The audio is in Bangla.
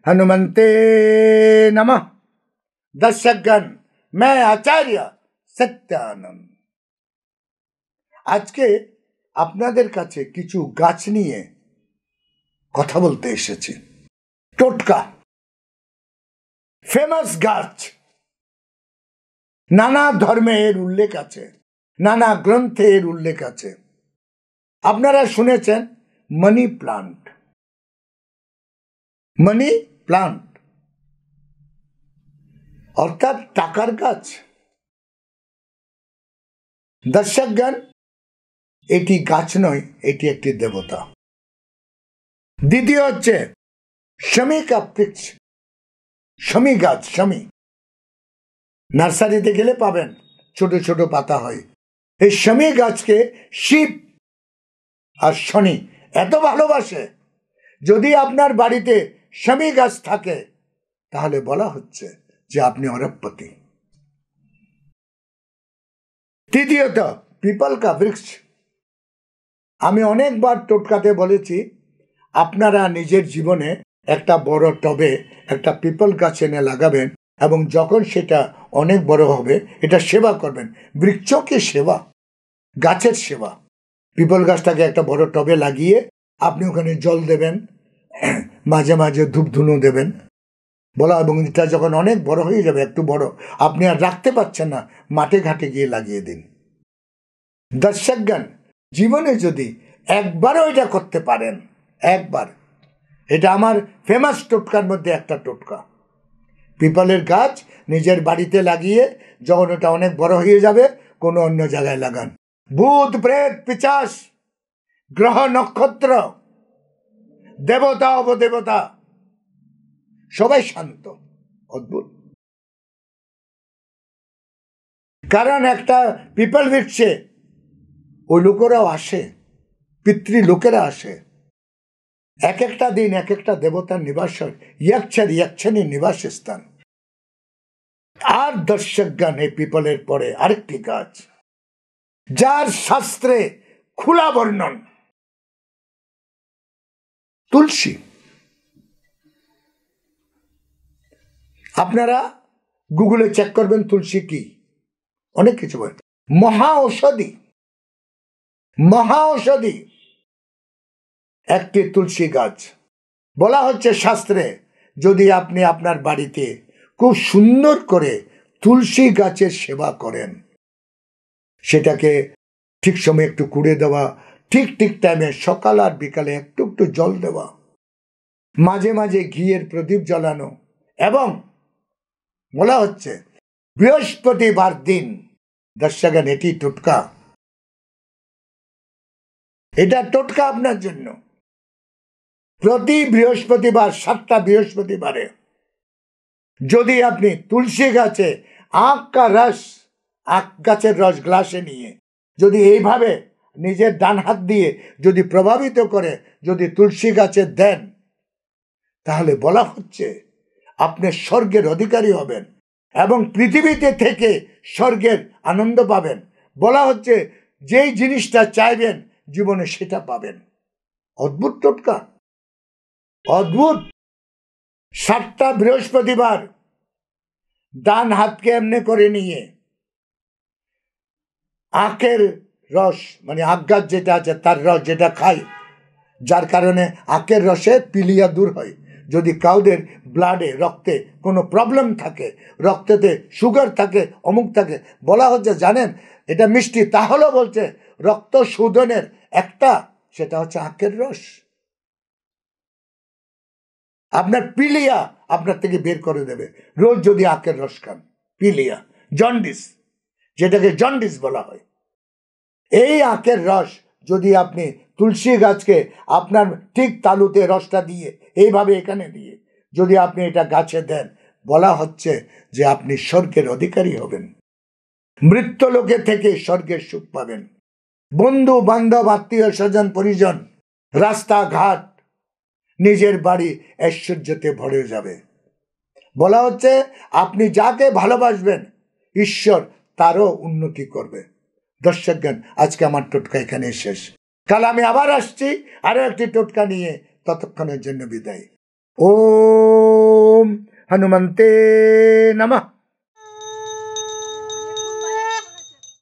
हनुमंते नमः। दर्शकगण, मैं आचार्य सत्यानंद আজকে আপনাদের কাছে কিছু গাছ নিয়ে কথা বলতে এসেছি। টোটকা, ফেমাস গাছ, নানা ধর্মে এর উল্লেখ আছে, নানা গ্রন্থে এর উল্লেখ আছে। আপনারা শুনেছেন মানি প্লান্ট। মানি প্লান্ট অর্থাৎ টাকার গাছ। দর্শকগণ, এটি গাছ নয়, এটি একটি দেবতা। দ্বিতীয় হচ্ছে শমী কা বৃক্ষ, শমী গাছ। শমী নার্সারিতে গেলে পাবেন, ছোট ছোট পাতা হয়। এই শমী গাছকে শিব আর শনি এত ভালোবাসে, যদি আপনার বাড়িতে শমী গাছ থাকে তাহলে বলা হচ্ছে যে আপনি অরবপতি। তৃতীয়ত পিপল কা বৃক্ষ। আমি অনেকবার টোটকাতে বলেছি, আপনারা নিজের জীবনে একটা বড় টবে একটা পিপল গাছ এনে লাগাবেন এবং যখন সেটা অনেক বড় হবে এটা সেবা করবেন। বৃক্ষকে সেবা, গাছের সেবা। পিপল গাছটাকে একটা বড় টবে লাগিয়ে আপনি ওখানে জল দেবেন, মাঝে মাঝে ধূপ ধুনো দেবেন বলা, এবং এটা যখন অনেক বড় হয়ে যাবে, একটু বড়, আপনি আর রাখতে পারছেন না, মাঠে ঘাটে গিয়ে লাগিয়ে দিন। দর্শকগণ, জীবনে যদি একবারও এটা করতে পারেন, একবার, এটা আমার ফেমাস টোটকার মধ্যে একটা টোটকা। পিপলের গাছ নিজের বাড়িতে লাগিয়ে যখন ওটা অনেক বড় হয়ে যাবে কোনো অন্য জায়গায় লাগান। ভূত প্রেত পিশাচ গ্রহ নক্ষত্র দেবতা অবদেবতা সবাই শান্ত। অদ্ভুত। কারণ একটা পিপল বৃক্ষে ওই লোকেরাও আসে, পিতৃ লোকেরা আসে। এক একটা দিন এক একটা দেবতার নিবাস হয়, ইয়াচ্ছানির নিবাস স্থান। আর দর্শকগণ, এই পিপলের পরে আরেকটি গাছ যার শাস্ত্রে খোলা বর্ণন, তুলসী। আপনারা গুগলে চেক করবেন তুলসী কি, অনেক কিছু বলে। মহা ঔষধি, মহা ঔষধি একটি তুলসী গাছ। বলা হচ্ছে শাস্ত্রে, যদি আপনি আপনার বাড়িতে খুব সুন্দর করে তুলসী গাছের সেবা করেন, সেটাকে ঠিক সময় একটু কুড়ে দেওয়া, ঠিক ঠিক টাইমে সকাল আর বিকালে একটু একটু জল দেওয়া, মাঝে মাঝে ঘিয়ের প্রদীপ জ্বালানো, এবং বলা হচ্ছে বৃহস্পতিবার দিন, দর্শকগণ এটি টোটকা, এটা টোটকা আপনার জন্য। প্রতি বৃহস্পতিবার, 7টা বৃহস্পতিবারে যদি আপনি তুলসী গাছে আখ গাছের রস গ্লাসে নিয়ে যদি এইভাবে নিজের ডান হাত দিয়ে যদি প্রভাবিত করে যদি তুলসী গাছে দেন, তাহলে বলা হচ্ছে আপনি স্বর্গের অধিকারী হবেন এবং পৃথিবীতে থেকে স্বর্গের আনন্দ পাবেন। বলা হচ্ছে যেই জিনিসটা চাইবেন জীবনে সেটা পাবেন। অদ্ভুত টোটকা, অদ্ভুত। 7টা বৃহস্পতিবার ডান হাতকে এমনি করে নিয়ে আখের রস, মানে আখ গাছ যেটা আছে তার রস যেটা খাই, যার কারণে আখের রসে পিলিয়া দূর হয়। যদি কাউদের ব্লাডে, রক্তে কোনো প্রবলেম থাকে, রক্তেতে সুগার থাকে, অমুক থাকে, বলা হচ্ছে জানেন এটা মিষ্টি, তাহলেও বলছে রক্ত শোধনের একটা, সেটা হচ্ছে আখের রস। আপনার পিলিয়া আপনার থেকে বের করে দেবে রোজ যদি আখের রস খান। পিলিয়া, জন্ডিস, যেটাকে জন্ডিস বলা হয়, এই আখের রস যদি আপনি তুলসী গাছকে আপনার ঠিক তালুতে রসটা দিয়ে এইভাবে এখানে দিয়ে যদি আপনি এটা গাছে দেন, বলা হচ্ছে যে আপনি স্বর্গের অধিকারী হবেন, মৃত্যুলোকে থেকে স্বর্গের সুখ পাবেন। বন্ধু বান্ধব, আত্মীয় স্বজন, পরিজন, রাস্তাঘাট, নিজের বাড়ি ঐশ্বর্যতে ভরে যাবে। বলা হচ্ছে আপনি যাকে ভালোবাসবেন ঈশ্বর তারও উন্নতি করবে। দর্শকগণ, আজকে আমার টোটকা এখানে শেষ। কাল আমি আবার আসছি আরো একটি টোটকা নিয়ে, ততক্ষণের জন্য বিদায়। ও ওম হনুমন্তে নমঃ।